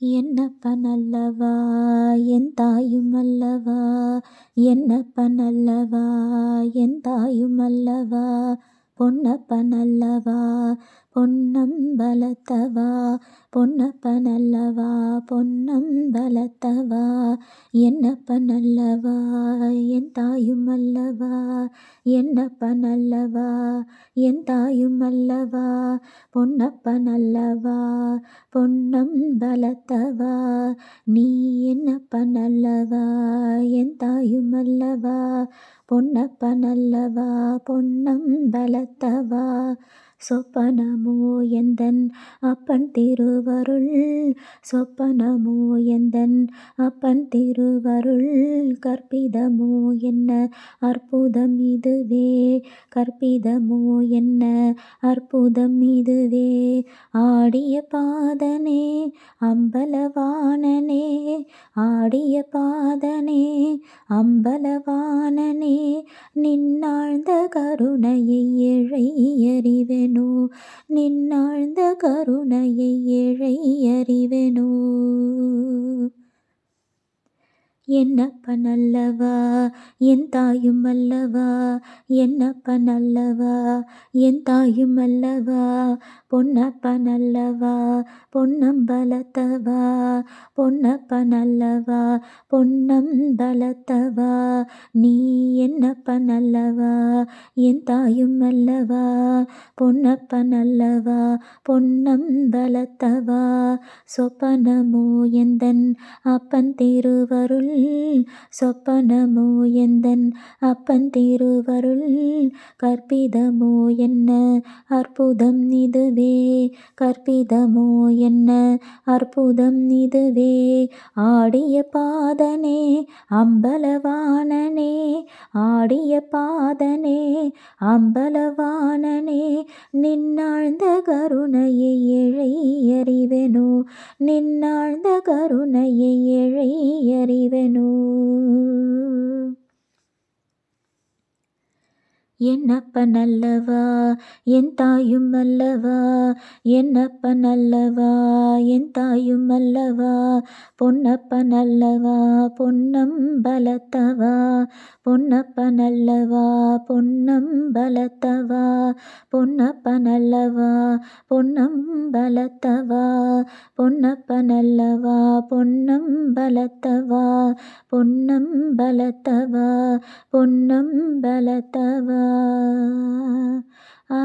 என்னப்பனல்லவா என் தாயுமல்லவா, என்னப்பனல்லவா என் தாயுமல்லவா, பொன்னப்பனல்லவா பொன்னம்பலத்தவா, பொன்னப்பனல்லவா பொன்னம்பலத்தவா, என்னப்பனல்லவா என் தாயுமல்லவா, என்னப்பனல்லவா என் தாயுமல்லவா, பொன்னப்பனல்லவா பொன்னம்பலத்தவா, நீ என்னப்பனல்லவா என் தாயுமல்லவா, பொன்னப்பனல்லவா பொன்னம்பலத்தவா, சொப்பனமோ எந்தன் அப்பன் திருவருள், சொப்பனமோ எந்தன் அப்பன் திருவருள், கற்பிதமோ என்ன அற்புதம் இதுவே, கற்பிதமோ என்ன அற்புதம் இதுவே, ஆடிய பாதனே அம்பலவாணனே, ஆடிய பாதனே அம்பலவாணனே, நின்னாழ்ந்த கருணையை ஏழை அறிவெனோ, நின்னாழ்ந்த கருணையை ஏழை அறிவெனோ, என்னப்பனல்லவா என் தாயுமல்லவா, என்னப்பனல்லவா என் தாயுமல்லவா, பொன்னப்பனல்லவா பொன்னம்பலத்தவா, பொன்னப்பனல்லவா பொன்னம்பலத்தவா, நீ என்னப்பனல்லவா என் தாயுமல்லவா, பொன்னப்பனல்லவா பொன்னம்பலத்தவா, சொப்பனமோ எந்தன் அப்பன் திருவருள், சொப்பனமோ எந்தன் அப்பன் திருவருள், கற்பிதமோ என்ன அற்புதம் இதுவே, கற்பிதமோ என்ன அற்புதம் இதுவே, ஆடிய பாதனே அம்பலவாணனே, ஆடிய பாதனே அம்பலவாணனே, நின்னாழ்ந்த கருணையை ஏழை அறிவெனோ, நின்னாழ்ந்த கருணையை ஏழை அறிவெனோ, என்னப்பனல்லவா என் தாயுமல்லவா, என்னப்பனல்லவா என் தாயுமல்லவா, பொன்னப்பனல்லவா பொன்னம்பலத்தவா, பொன்னப்பனல்லவா பொன்னம்பலத்தவா, பொன்னப்பனல்லவா பொன்னம்பலத்தவா, பொன்னப்பனல்லவா பொன்னம்பலத்தவா, பொன்னம்பலத்தவா பொன்னம்பலத்தவா, ஆ